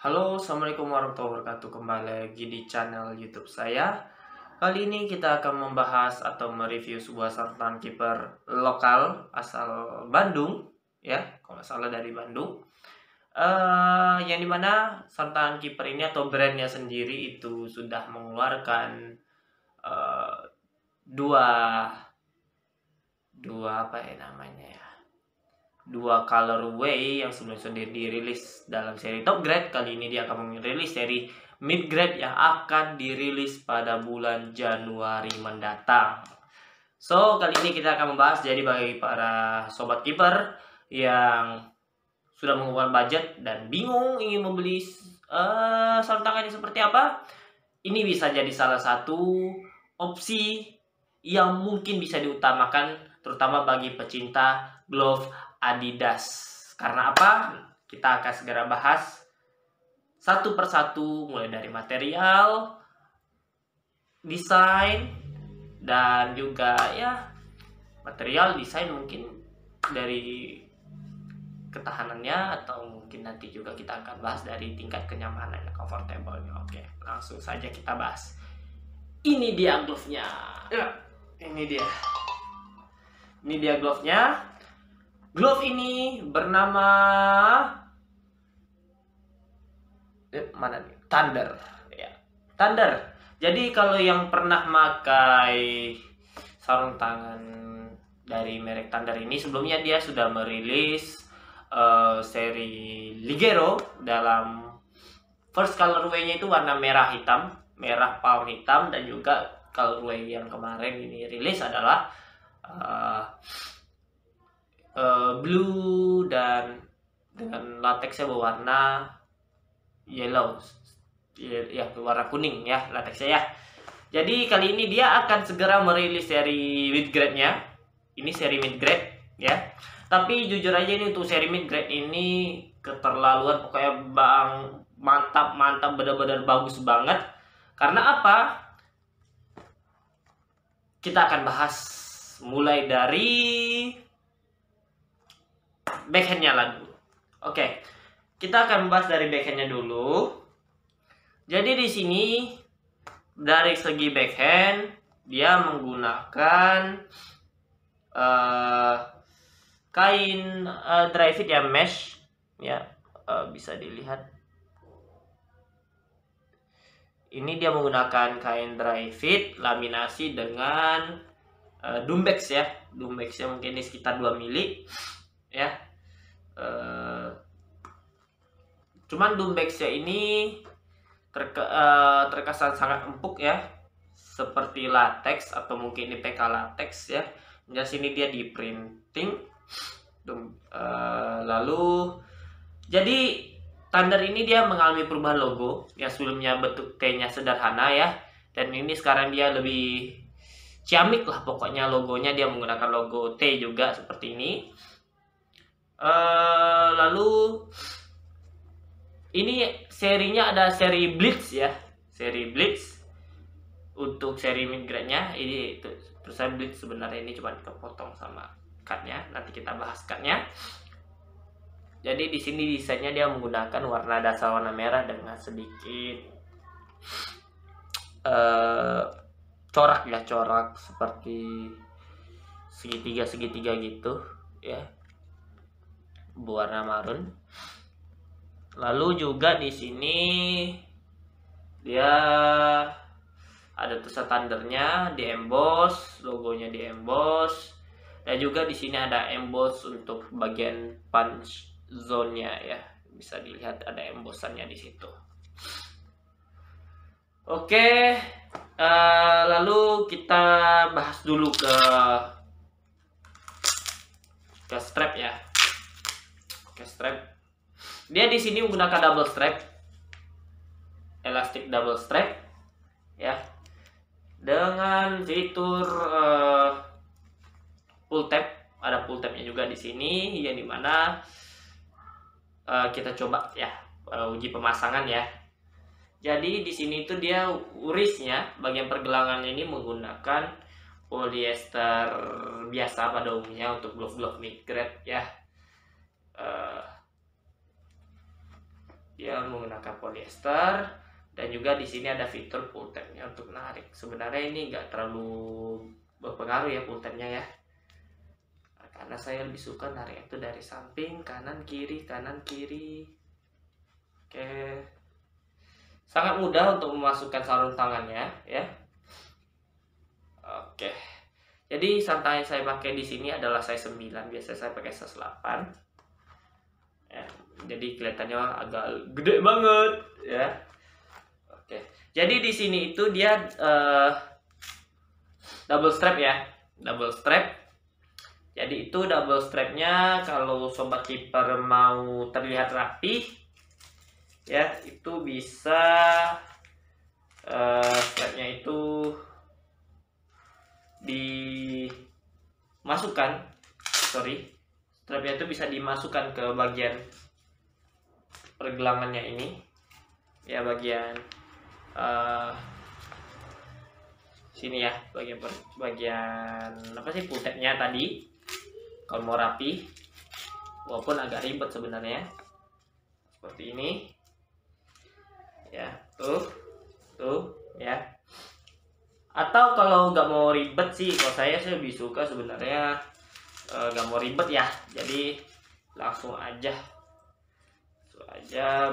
Halo, assalamualaikum warahmatullahi wabarakatuh. Kembali lagi di channel YouTube saya. Kali ini kita akan membahas atau mereview sebuah sartan kiper lokal asal Bandung, ya, kalau nggak salah dari Bandung. Yang dimana sartan kiper ini atau brandnya sendiri itu sudah mengeluarkan eh, dua dua apa ya namanya ya, dua colorway yang sebelumnya sudah dirilis dalam seri top grade. Kali ini dia akan merilis seri mid grade yang akan dirilis pada bulan Januari mendatang. So, kali ini kita akan membahas, jadi bagi para sobat kiper yang sudah mengeluarkan budget dan bingung ingin membeli sarung tangan ini seperti apa, ini bisa jadi salah satu opsi yang mungkin bisa diutamakan terutama bagi pecinta glove Adidas. Karena apa? Kita akan segera bahas satu persatu, mulai dari material, desain, dan juga ya material, desain mungkin dari ketahanannya, atau mungkin nanti juga kita akan bahas dari tingkat kenyamanannya, comfortable-nya. Oke, langsung saja kita bahas. Ini dia glove-nya. Ya, ini dia. Ini dia glove-nya. Glove ini bernama mana nih? Thunder. Ya, Thunder. Jadi kalau yang pernah pakai sarung tangan dari merek Thunder ini, sebelumnya dia sudah merilis seri Ligero dalam first colorway-nya itu warna merah hitam, merah palm hitam, dan juga colorway yang kemarin ini rilis adalah blue dan dengan latexnya berwarna yellow, ya berwarna kuning ya latexnya ya. Jadi kali ini dia akan segera merilis seri mid grade-nya. Ini seri mid grade ya. Tapi jujur aja ini untuk seri mid grade ini keterlaluan, pokoknya mantap benar-benar bagus banget. Karena apa? Kita akan bahas mulai dari backhandnya lah dulu. Oke, kita akan membahas dari backhandnya dulu. Jadi di sini dari segi backhand dia menggunakan kain dry fit ya, mesh ya, bisa dilihat. Ini dia menggunakan kain dry fit laminasi dengan Dumbex ya. Dumbexnya mungkin di sekitar 2 mili ya. Cuman Dumbexnya ini terkesan sangat empuk ya, seperti latex atau mungkin IPK latex ya. Di sini dia di printing. Lalu jadi Thunder ini dia mengalami perubahan logo yang sebelumnya bentuk T-nya sederhana ya, dan ini sekarang dia lebih ciamik lah pokoknya logonya. Dia menggunakan logo T juga seperti ini. Lalu ini serinya ada seri Blitz ya, seri Blitz. Untuk seri mid grade-nya ini terusan Blitz, sebenarnya ini cuma kepotong sama cutnya, nanti kita bahas cutnya. Jadi di sini desainnya dia menggunakan warna dasar warna merah dengan sedikit corak ya, corak seperti segitiga gitu ya, berwarna marun. Lalu juga di sini dia ada tulisan Thundernya di emboss, logonya di emboss, dan juga di sini ada emboss untuk bagian punch zone-nya ya, bisa dilihat ada embossannya di situ. Oke, lalu kita bahas dulu ke strap ya. Oke, strap. Dia di sini menggunakan double strap, elastic double strap ya, dengan fitur pull tab. Ada pull tabnya juga di sini, yang dimana kita coba ya uji pemasangan ya. Jadi di sini itu dia urisnya, bagian pergelangan ini menggunakan polyester biasa pada umumnya untuk glove mid grade ya. Dia menggunakan polyester, dan juga di sini ada fitur pull tab-nya untuk narik. Sebenarnya ini nggak terlalu berpengaruh ya pull tab-nya ya, karena saya lebih suka narik itu dari samping, kanan kiri. Oke, sangat mudah untuk memasukkan sarung tangannya ya. Oke, jadi sarung tangan yang saya pakai di sini adalah size 9. Biasanya saya pakai size 8 ya, jadi kelihatannya agak gede banget ya. Oke, jadi di sini itu dia double strap ya, double strap. Jadi itu double strapnya, kalau sobat keeper mau terlihat rapi ya, itu bisa strapnya itu dimasukkan, strapnya itu bisa dimasukkan ke bagian pergelangannya ini ya, bagian sini ya, bagian apa sih, pull tab-nya tadi. Kalau mau rapi, walaupun agak ribet sebenarnya, seperti ini ya, tuh ya. Atau kalau nggak mau ribet sih, kalau saya sih lebih suka sebenarnya nggak mau ribet ya, jadi langsung aja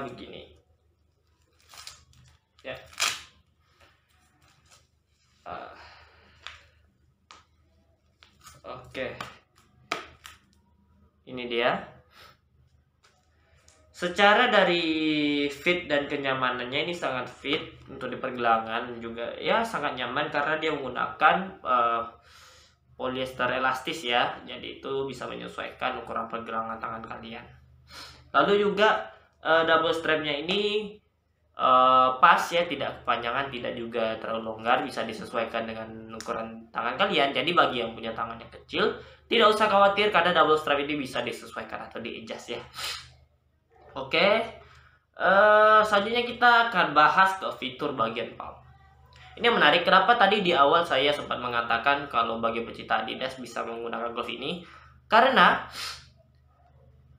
begini ya. Oke, ini dia. Secara dari fit dan kenyamanannya ini sangat fit untuk di pergelangan, juga ya sangat nyaman karena dia menggunakan polyester elastis ya, jadi itu bisa menyesuaikan ukuran pergelangan tangan kalian. Lalu juga double strapnya ini pas ya, tidak kepanjangan, tidak juga terlalu longgar, bisa disesuaikan dengan ukuran tangan kalian. Jadi bagi yang punya tangan yang kecil, tidak usah khawatir karena double strap ini bisa disesuaikan atau di-adjust ya. Oke, selanjutnya kita akan bahas ke fitur bagian palm. Ini menarik, kenapa tadi di awal saya sempat mengatakan kalau bagi pecinta Adidas bisa menggunakan glove ini, karena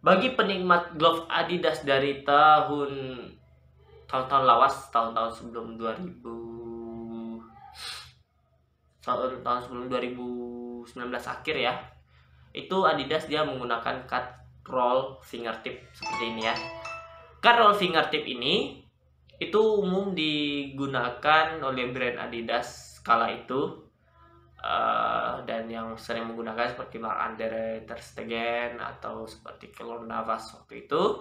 bagi penikmat glove Adidas dari tahun-tahun lawas, tahun-tahun sebelum 2019 akhir ya, itu Adidas dia menggunakan cut roll fingertip seperti ini ya. Cut roll fingertip ini itu umum digunakan oleh brand Adidas kala itu, dan yang sering menggunakan seperti Marc-Andre ter Stegen atau seperti Keylor Navas waktu itu,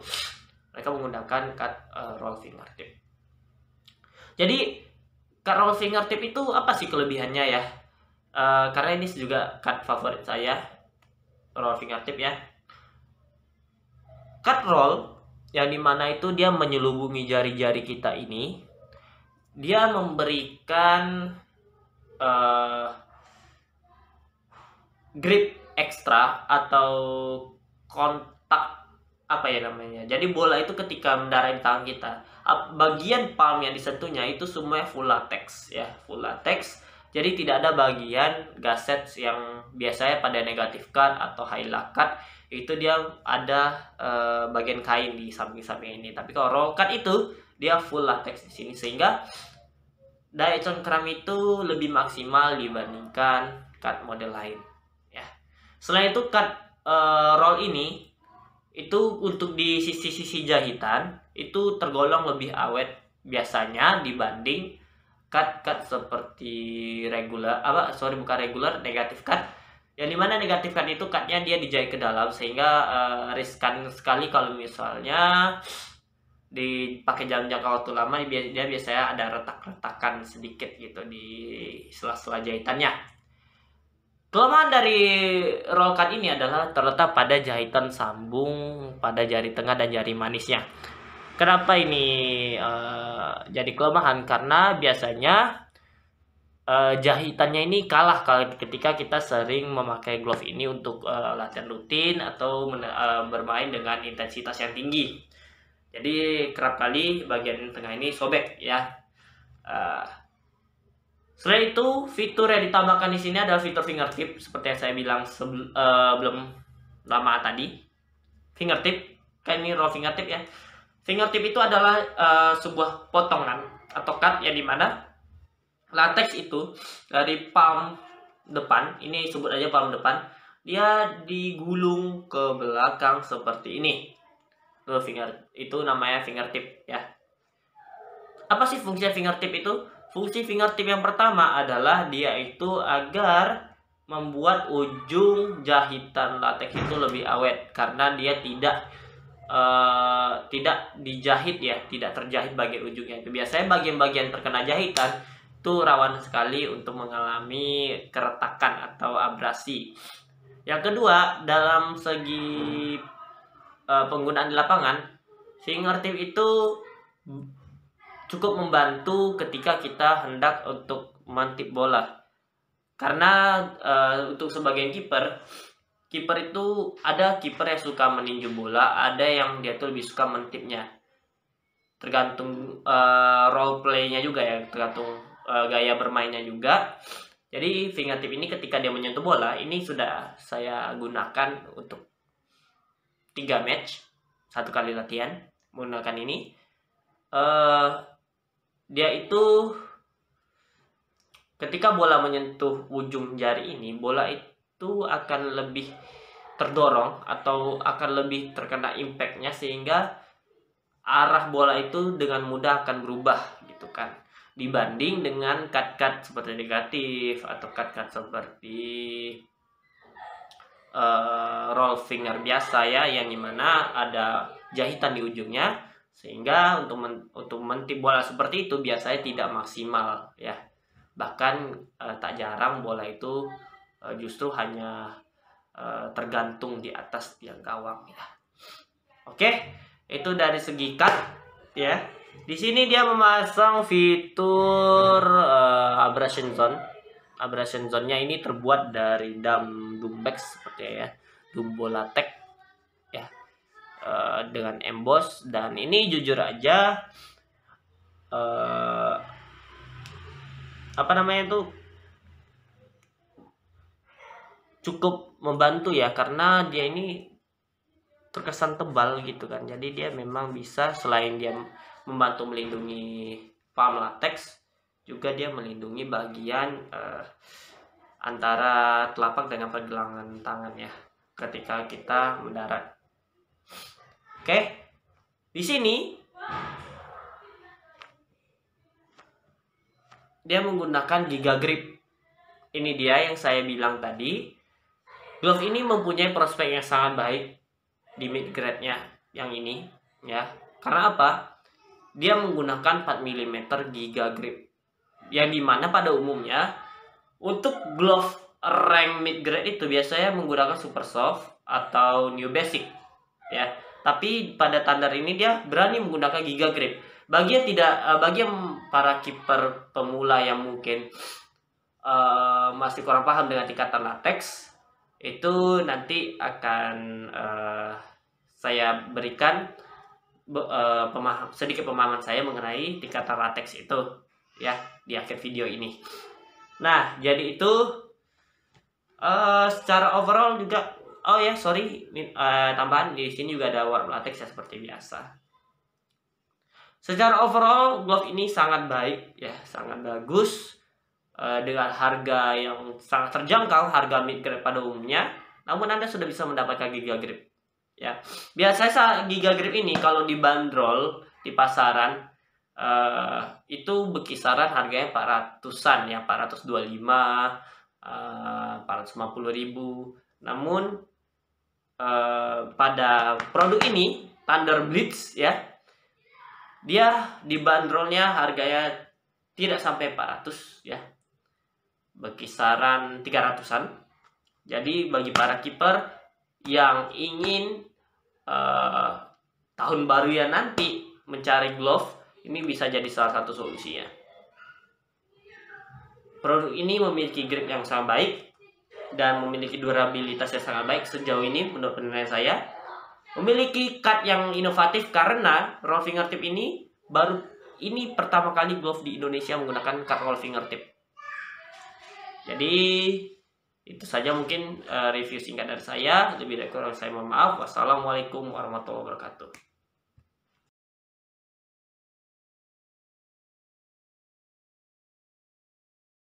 mereka menggunakan cut roll fingertip. Jadi cut roll fingertip itu apa sih kelebihannya ya? Karena ini juga cut favorit saya, roll fingertip ya. Cut roll yang dimana itu dia menyelubungi jari-jari kita ini, dia memberikan grip ekstra atau kontak, apa ya namanya, jadi bola itu ketika mendarat di tangan kita, bagian palm yang disentuhnya itu semuanya full latex ya, full latex. Jadi tidak ada bagian gusset yang biasanya pada negative cut atau highlight cut itu dia ada bagian kain di samping-samping ini. Tapi kalau roll cut itu dia full latex di sini, sehingga daya cengkram itu lebih maksimal dibandingkan cut model lain ya. Selain itu cut roll ini itu untuk di sisi-sisi jahitan itu tergolong lebih awet biasanya dibanding cut seperti negative cut, yang dimana negative cut itu cutnya dia dijahit ke dalam, sehingga riskan sekali kalau misalnya dipakai dalam jangka waktu lama. Dia biasanya ada retak-retakan sedikit gitu di sela-sela jahitannya. Kelemahan dari roll cut ini adalah terletak pada jahitan sambung pada jari tengah dan jari manisnya. Kenapa ini jadi kelemahan? Karena biasanya jahitannya ini kalah ketika kita sering memakai glove ini untuk latihan rutin atau bermain dengan intensitas yang tinggi. Jadi kerap kali bagian tengah ini sobek ya. Selain itu, fitur yang ditambahkan di sini adalah fitur fingertip seperti yang saya bilang belum lama tadi. Fingertip, kan ini roll fingertip ya. Fingertip itu adalah sebuah potongan atau cut yang dimana latex itu dari palm depan, ini sebut aja palm depan, dia digulung ke belakang seperti ini. Itu namanya fingertip ya. Apa sih fungsi fingertip itu? Fungsi fingertip yang pertama adalah dia itu agar membuat ujung jahitan latex itu lebih awet karena dia tidak dijahit ya, tidak terjahit bagian ujungnya. Itu biasanya bagian-bagian terkena jahitan itu rawan sekali untuk mengalami keretakan atau abrasi. Yang kedua, dalam segi penggunaan di lapangan, fingertip itu cukup membantu ketika kita hendak untuk mantip bola. Karena untuk sebagian kiper itu ada kiper yang suka meninju bola, ada yang dia tuh lebih suka mentipnya. Tergantung role play-nya juga ya, tergantung gaya bermainnya juga. Jadi fingertip ini ketika dia menyentuh bola, ini sudah saya gunakan untuk 3 match, 1 kali latihan menggunakan ini. Dia itu ketika bola menyentuh ujung jari ini, bola itu akan lebih terdorong atau akan lebih terkena impactnya, sehingga arah bola itu dengan mudah akan berubah gitu kan, dibanding dengan cut-cut seperti negatif atau cut-cut seperti roll finger biasa ya, yang dimana ada jahitan di ujungnya, sehingga untuk mentip bola seperti itu biasanya tidak maksimal ya. Bahkan tak jarang bola itu justru hanya tergantung di atas tiang gawang ya. Oke, itu dari segi cut ya. Di sini dia memasang fitur abrasion zone. Abrasion zone-nya ini terbuat dari Dumbex seperti ya, Dumbo latex ya, dengan emboss. Dan ini jujur aja apa namanya itu cukup membantu ya, karena dia ini terkesan tebal gitu kan. Jadi dia memang bisa, selain dia membantu melindungi palm latex, juga dia melindungi bagian antara telapak dengan pergelangan tangan ya ketika kita mendarat. Oke, di sini dia menggunakan Giga Grip. Ini dia yang saya bilang tadi. Glove ini mempunyai prospek yang sangat baik di mid grade-nya yang ini ya. Karena apa? Dia menggunakan 4 mm Giga Grip. Yang dimana pada umumnya untuk glove rank mid grade itu biasanya menggunakan super soft atau new basic ya. Tapi pada standar ini dia berani menggunakan Giga Grip. Bagi yang para kiper pemula yang mungkin masih kurang paham dengan tingkatan latex, itu nanti akan saya berikan sedikit pemahaman saya mengenai tingkatan latex itu ya di akhir video ini. Nah, jadi itu secara overall juga, tambahan di sini juga ada warp latex ya seperti biasa. Secara overall glove ini sangat baik ya, sangat bagus dengan harga yang sangat terjangkau, harga mid grade pada umumnya. Namun Anda sudah bisa mendapatkan Giga Grip ya. Biasanya Giga Grip ini kalau dibanderol di pasaran itu berkisaran harganya 400-an ya, 425, 450.000. Namun pada produk ini Thunder Blitz ya, dia dibanderolnya harganya tidak sampai 400 ya, berkisaran 300-an. Jadi bagi para kiper yang ingin tahun baru ya nanti mencari glove, ini bisa jadi salah satu solusinya. Produk ini memiliki grip yang sangat baik dan memiliki durabilitas yang sangat baik sejauh ini menurut penilaian saya. Memiliki cut yang inovatif karena roll fingertip ini pertama kali glove di Indonesia menggunakan cut roll fingertip. Jadi itu saja mungkin review singkat dari saya. Lebih dari kurang saya mohon maaf. Wassalamualaikum warahmatullahi wabarakatuh.